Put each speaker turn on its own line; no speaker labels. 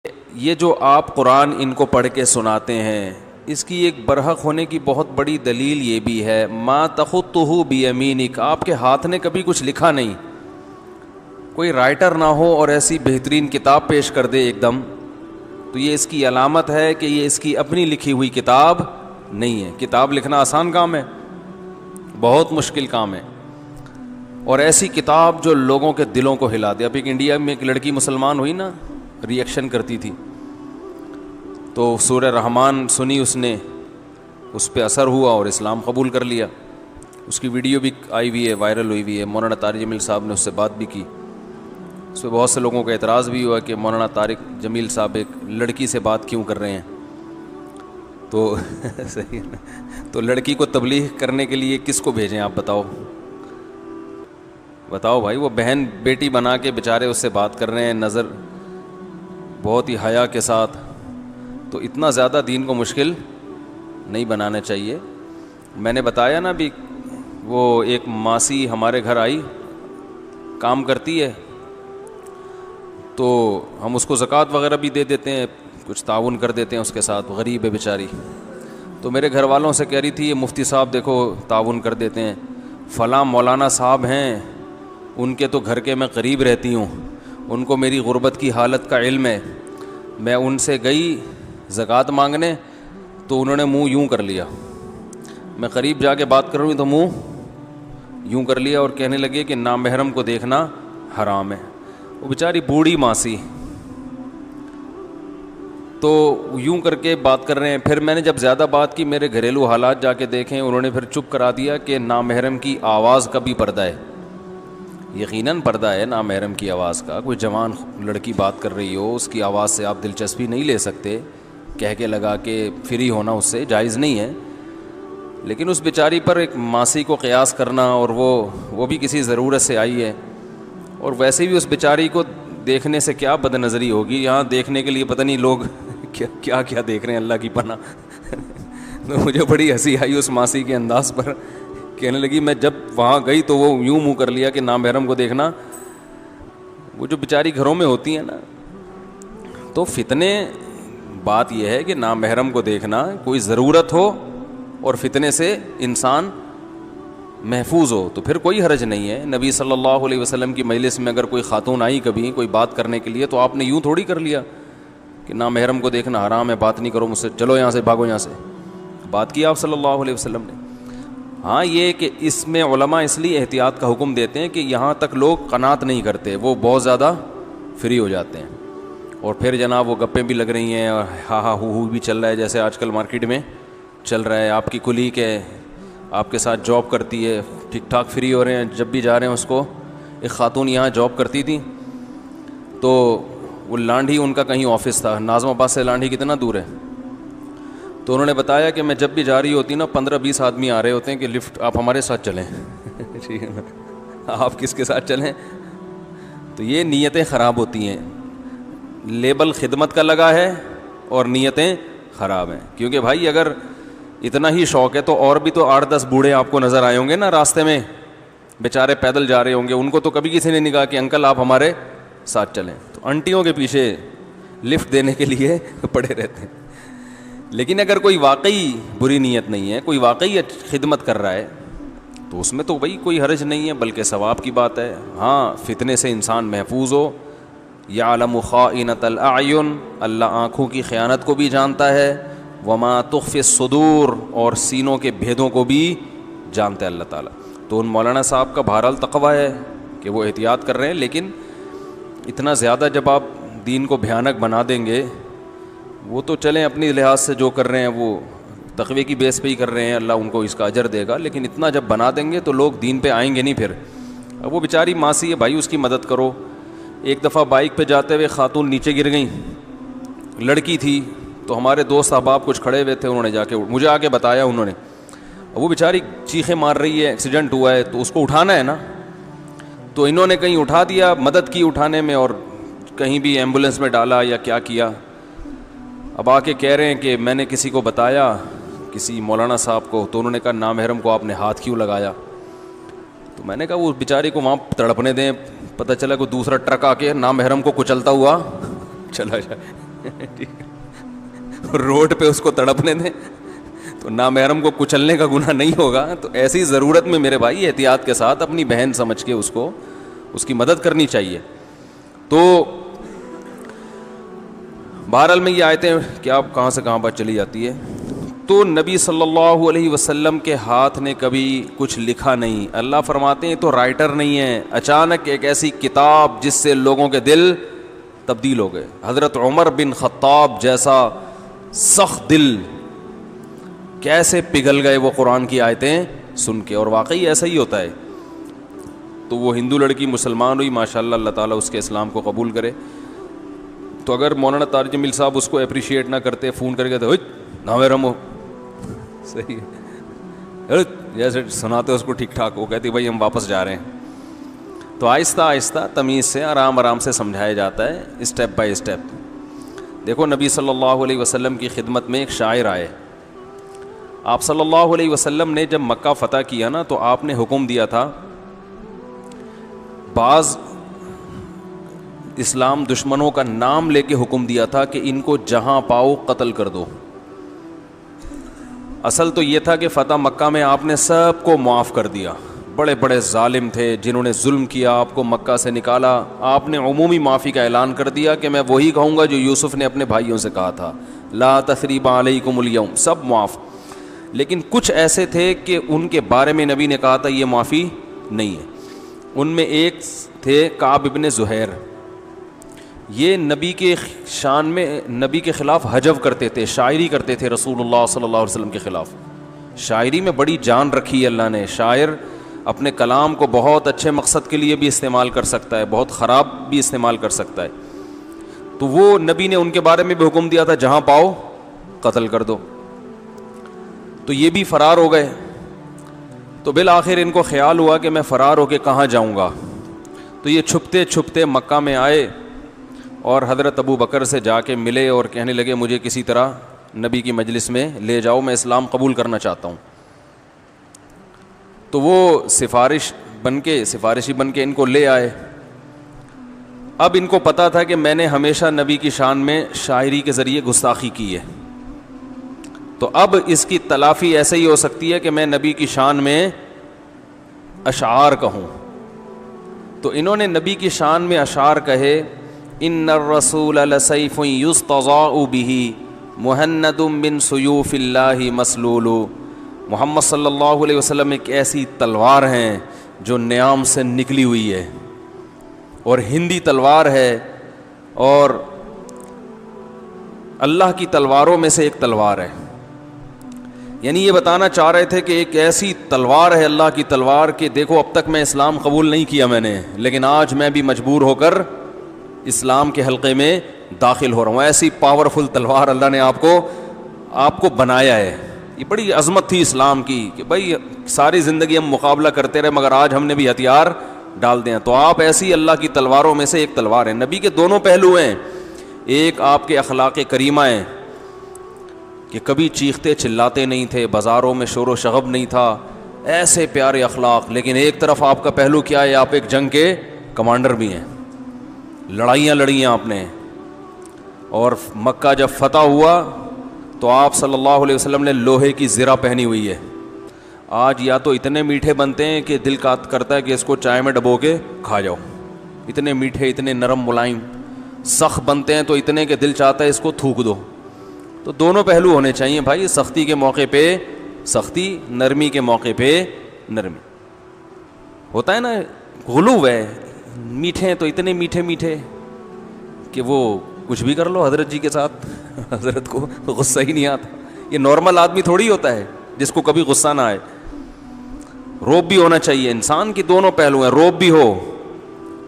یہ جو آپ قرآن ان کو پڑھ کے سناتے ہیں، اس کی ایک برحق ہونے کی بہت بڑی دلیل یہ بھی ہے، ما تخطہ بیمینک، آپ کے ہاتھ نے کبھی کچھ لکھا نہیں، کوئی رائٹر نہ ہو اور ایسی بہترین کتاب پیش کر دے ایک دم، تو یہ اس کی علامت ہے کہ یہ اس کی اپنی لکھی ہوئی کتاب نہیں ہے۔ کتاب لکھنا آسان کام ہے، بہت مشکل کام ہے، اور ایسی کتاب جو لوگوں کے دلوں کو ہلا دے۔ اب ایک انڈیا میں ایک لڑکی مسلمان ہوئی نا، ری ایکشن کرتی تھی، تو سورہ رحمان سنی اس نے، اس پہ اثر ہوا اور اسلام قبول کر لیا۔ اس کی ویڈیو بھی آئی ہوئی ہے، وائرل ہوئی ہوئی ہے، مولانا طارق جمیل صاحب نے اس سے بات بھی کی۔ اس پہ بہت سے لوگوں کا اعتراض بھی ہوا کہ مولانا طارق جمیل صاحب ایک لڑکی سے بات کیوں کر رہے ہیں، تو صحیح ہے، تو لڑکی کو تبلیغ کرنے کے لیے کس کو بھیجیں آپ بتاؤ بھائی، وہ بہن بیٹی بنا کے بیچارے اس سے بات کر رہے ہیں، نظر بہت ہی حیا کے ساتھ، تو اتنا زیادہ دین کو مشکل نہیں بنانا چاہیے۔ میں نے بتایا نا بھی، وہ ایک ماسی ہمارے گھر آئی، کام کرتی ہے، تو ہم اس کو زکوٰۃ وغیرہ بھی دے دیتے ہیں، کچھ تعاون کر دیتے ہیں اس کے ساتھ، غریب ہے بیچاری۔ تو میرے گھر والوں سے کہہ رہی تھی، یہ مفتی صاحب دیکھو تعاون کر دیتے ہیں، فلاں مولانا صاحب ہیں، ان کے تو گھر کے میں قریب رہتی ہوں، ان کو میری غربت کی حالت کا علم ہے، میں ان سے گئی زکوٰۃ مانگنے تو انہوں نے منہ یوں کر لیا، میں قریب جا کے بات کروں تو منہ یوں کر لیا، اور کہنے لگے کہ نامحرم کو دیکھنا حرام ہے۔ وہ بیچاری بوڑھی ماسی، تو یوں کر کے بات کر رہے ہیں۔ پھر میں نے جب زیادہ بات کی، میرے گھریلو حالات جا کے دیکھیں، انہوں نے پھر چپ کرا دیا کہ نامحرم کی آواز کا بھی پردہ ہے، یقیناً پردہ ہے نامحرم کی آواز کا۔ کوئی جوان لڑکی بات کر رہی ہو، اس کی آواز سے آپ دلچسپی نہیں لے سکتے، کہہ کے لگا کے فری ہونا اس سے جائز نہیں ہے، لیکن اس بیچاری پر ایک ماسی کو قیاس کرنا، اور وہ بھی کسی ضرورت سے آئی ہے، اور ویسے بھی اس بیچاری کو دیکھنے سے کیا بد نظری ہوگی، یہاں دیکھنے کے لیے پتہ نہیں لوگ کیا کیا دیکھ رہے ہیں، اللہ کی پناہ۔ تو مجھے بڑی ہنسی آئی اس ماسی کے انداز پر، کہنے لگی میں جب وہاں گئی تو وہ یوں منہ کر لیا کہ نامحرم کو دیکھنا۔ وہ جو بیچاری گھروں میں ہوتی ہیں نا، تو فتنے، بات یہ ہے کہ نامحرم کو دیکھنا کوئی ضرورت ہو اور فتنے سے انسان محفوظ ہو تو پھر کوئی حرج نہیں ہے۔ نبی صلی اللہ علیہ وسلم کی مجلس میں اگر کوئی خاتون آئی کبھی کوئی بات کرنے کے لیے، تو آپ نے یوں تھوڑی کر لیا کہ نامحرم کو دیکھنا حرام ہے، بات نہیں کرو مجھ سے، چلو یہاں سے، بھاگو یہاں سے، بات کی آپ صلی اللہ علیہ وسلم نے۔ ہاں یہ کہ اس میں علماء اس لیے احتیاط کا حکم دیتے ہیں کہ یہاں تک لوگ قناعت نہیں کرتے، وہ بہت زیادہ فری ہو جاتے ہیں، اور پھر جناب وہ گپیں بھی لگ رہی ہیں، اور ہاں ہاں ہو بھی چل رہا ہے، جیسے آج کل مارکیٹ میں چل رہا ہے۔ آپ کی کلیگ ہے، آپ کے ساتھ جاب کرتی ہے، ٹھیک ٹھاک فری ہو رہے ہیں، جب بھی جا رہے ہیں اس کو، ایک خاتون یہاں جاب کرتی تھی، تو وہ لانڈھی ان کا کہیں آفس تھا، ناظم آباد سے لانڈھی کتنا دور ہے، تو انہوں نے بتایا کہ میں جب بھی جا رہی ہوتی نا، 15-20 آدمی آ رہے ہوتے ہیں کہ لفٹ آپ ہمارے ساتھ چلیں۔ ٹھیک ہے نا، آپ کس کے ساتھ چلیں؟ تو یہ نیتیں خراب ہوتی ہیں، لیبل خدمت کا لگا ہے اور نیتیں خراب ہیں، کیونکہ بھائی اگر اتنا ہی شوق ہے تو اور بھی تو 8-10 بوڑھے آپ کو نظر آئے ہوں گے نا راستے میں، بیچارے پیدل جا رہے ہوں گے، ان کو تو کبھی کسی نے نہیں کہا کہ انکل آپ ہمارے ساتھ چلیں، تو انٹیوں کے پیچھے لفٹ دینے کے لیے پڑے رہتے ہیں۔ لیکن اگر کوئی واقعی بری نیت نہیں ہے، کوئی واقعی خدمت کر رہا ہے، تو اس میں تو بھائی کوئی حرج نہیں ہے، بلکہ ثواب کی بات ہے۔ ہاں فتنے سے انسان محفوظ ہو۔ یعلم خائنۃ الاعین، اللہ آنکھوں کی خیانت کو بھی جانتا ہے، وما تخفی الصدور، اور سینوں کے بھیدوں کو بھی جانتا ہے اللہ تعالیٰ۔ تو ان مولانا صاحب کا بہرحال تقویٰ ہے کہ وہ احتیاط کر رہے ہیں، لیکن اتنا زیادہ جب آپ دین کو بھیانک بنا دیں گے، وہ تو چلیں اپنی لحاظ سے جو کر رہے ہیں وہ تقوی کی بیس پہ ہی کر رہے ہیں، اللہ ان کو اس کا اجر دے گا، لیکن اتنا جب بنا دیں گے تو لوگ دین پہ آئیں گے نہیں پھر۔ اب وہ بیچاری ماسی ہے بھائی، اس کی مدد کرو۔ ایک دفعہ بائک پہ جاتے ہوئے خاتون نیچے گر گئیں، لڑکی تھی، تو ہمارے دوست احباب کچھ کھڑے ہوئے تھے، انہوں نے جا کے مجھے آ کے بتایا، انہوں نے، وہ بیچاری چیخیں مار رہی ہے، ایکسیڈنٹ ہوا ہے، تو اس کو اٹھانا ہے نا، تو انہوں نے کہیں اٹھا دیا، مدد کی اٹھانے میں، اور کہیں بھی ایمبولینس میں ڈالا یا کیا کیا۔ اب آ کے کہہ رہے ہیں کہ میں نے کسی کو بتایا، کسی مولانا صاحب کو، تو انہوں نے کہا نامحرم کو آپ نے ہاتھ کیوں لگایا؟ تو میں نے کہا وہ بیچارے کو وہاں تڑپنے دیں، پتہ چلا کوئی دوسرا ٹرک آ کے نامحرم کو کچلتا ہوا چلا جائے۔ روڈ پہ اس کو تڑپنے دیں تو نامحرم کو کچلنے کا گناہ نہیں ہوگا. تو ایسی ضرورت میں میرے بھائی احتیاط کے ساتھ اپنی بہن سمجھ کے اس کی مدد کرنی چاہیے. تو بہرحال میں یہ آیتیں کیا اب کہاں سے کہاں بات چلی جاتی ہے. تو نبی صلی اللہ علیہ وسلم کے ہاتھ نے کبھی کچھ لکھا نہیں. اللہ فرماتے ہیں تو رائٹر نہیں ہے. اچانک ایک ایسی کتاب جس سے لوگوں کے دل تبدیل ہو گئے. حضرت عمر بن خطاب جیسا سخت دل کیسے پگھل گئے وہ قرآن کی آیتیں سن کے. اور واقعی ایسا ہی ہوتا ہے. تو وہ ہندو لڑکی مسلمان ہوئی, ماشاءاللہ, اللہ تعالیٰ اس کے اسلام کو قبول کرے. تو اگر مولانا طارق جمیل صاحب اس کو اپریشیٹ نہ کرتے, فون کر کے تو نامحرم ہو, صحیح ہے, جیسے سناتے اس کو ٹھیک ٹھاک, وہ کہتی بھائی ہم واپس جا رہے ہیں. تو آہستہ آہستہ تمیز سے آرام آرام سے سمجھایا جاتا ہے, اسٹیپ بائی اسٹیپ. دیکھو نبی صلی اللہ علیہ وسلم کی خدمت میں ایک شاعر آئے. آپ صلی اللہ علیہ وسلم نے جب مکہ فتح کیا نا تو آپ نے حکم دیا تھا, بعض اسلام دشمنوں کا نام لے کے حکم دیا تھا کہ ان کو جہاں پاؤ قتل کر دو. اصل تو یہ تھا کہ فتح مکہ میں آپ نے سب کو معاف کر دیا. بڑے بڑے ظالم تھے جنہوں نے ظلم کیا, آپ کو مکہ سے نکالا, آپ نے عمومی معافی کا اعلان کر دیا کہ میں وہی کہوں گا جو یوسف نے اپنے بھائیوں سے کہا تھا, لا تثریب علیکم اليوم, سب معاف. لیکن کچھ ایسے تھے کہ ان کے بارے میں نبی نے کہا تھا یہ معافی نہیں ہے. ان میں ایک تھے کعب ابن زہیر. یہ نبی کے شان میں نبی کے خلاف حجو کرتے تھے, شاعری کرتے تھے رسول اللہ صلی اللہ علیہ وسلم کے خلاف. شاعری میں بڑی جان رکھی ہے اللہ نے. شاعر اپنے کلام کو بہت اچھے مقصد کے لیے بھی استعمال کر سکتا ہے, بہت خراب بھی استعمال کر سکتا ہے. تو وہ نبی نے ان کے بارے میں بھی حکم دیا تھا جہاں پاؤ قتل کر دو. تو یہ بھی فرار ہو گئے. تو بالآخر ان کو خیال ہوا کہ میں فرار ہو کے کہاں جاؤں گا. تو یہ چھپتے چھپتے مکہ میں آئے اور حضرت ابو بکر سے جا کے ملے اور کہنے لگے مجھے کسی طرح نبی کی مجلس میں لے جاؤ, میں اسلام قبول کرنا چاہتا ہوں. تو وہ سفارشی بن کے ان کو لے آئے. اب ان کو پتا تھا کہ میں نے ہمیشہ نبی کی شان میں شاعری کے ذریعے گستاخی کی ہے, تو اب اس کی تلافی ایسے ہی ہو سکتی ہے کہ میں نبی کی شان میں اشعار کہوں. تو انہوں نے نبی کی شان میں اشعار کہے, ان الرسول لسیف یستضاء به مہند من سیوف اللہ مسلول. محمد صلی اللہ علیہ وسلم ایک ایسی تلوار ہیں جو نیام سے نکلی ہوئی ہے, اور ہندی تلوار ہے, اور اللہ کی تلواروں میں سے ایک تلوار ہے. یعنی یہ بتانا چاہ رہے تھے کہ ایک ایسی تلوار ہے اللہ کی تلوار کہ دیکھو اب تک میں اسلام قبول نہیں کیا میں نے, لیکن آج میں بھی مجبور ہو کر اسلام کے حلقے میں داخل ہو رہا ہوں. ایسی پاورفل تلوار اللہ نے آپ کو بنایا ہے. یہ بڑی عظمت تھی اسلام کی کہ بھائی ساری زندگی ہم مقابلہ کرتے رہے مگر آج ہم نے بھی ہتھیار ڈال دیں. تو آپ ایسی اللہ کی تلواروں میں سے ایک تلوار ہیں. نبی کے دونوں پہلو ہیں, ایک آپ کے اخلاق کریمہ ہیں کہ کبھی چیختے چلاتے نہیں تھے, بازاروں میں شور و شغب نہیں تھا, ایسے پیارے اخلاق. لیکن ایک طرف آپ کا پہلو کیا ہے, آپ ایک جنگ کے کمانڈر بھی ہیں, لڑائیاں لڑی ہیں آپ نے. اور مکہ جب فتح ہوا تو آپ صلی اللہ علیہ وسلم نے لوہے کی زرہ پہنی ہوئی ہے. آج یا تو اتنے میٹھے بنتے ہیں کہ دل کرتا ہے کہ اس کو چائے میں ڈبو کے کھا جاؤ, اتنے میٹھے, اتنے نرم ملائم. سخت بنتے ہیں تو اتنے کہ دل چاہتا ہے اس کو تھوک دو. تو دونوں پہلو ہونے چاہیے بھائی, سختی کے موقع پہ سختی, نرمی کے موقع پہ نرمی. ہوتا ہے نا غلو ہے, میٹھے ہیں تو اتنے میٹھے میٹھے کہ وہ کچھ بھی کر لو حضرت جی کے ساتھ, حضرت کو غصہ ہی نہیں آتا. یہ نارمل آدمی تھوڑی ہوتا ہے جس کو کبھی غصہ نہ آئے. روب بھی ہونا چاہیے انسان کی, دونوں پہلو ہیں, روب بھی ہو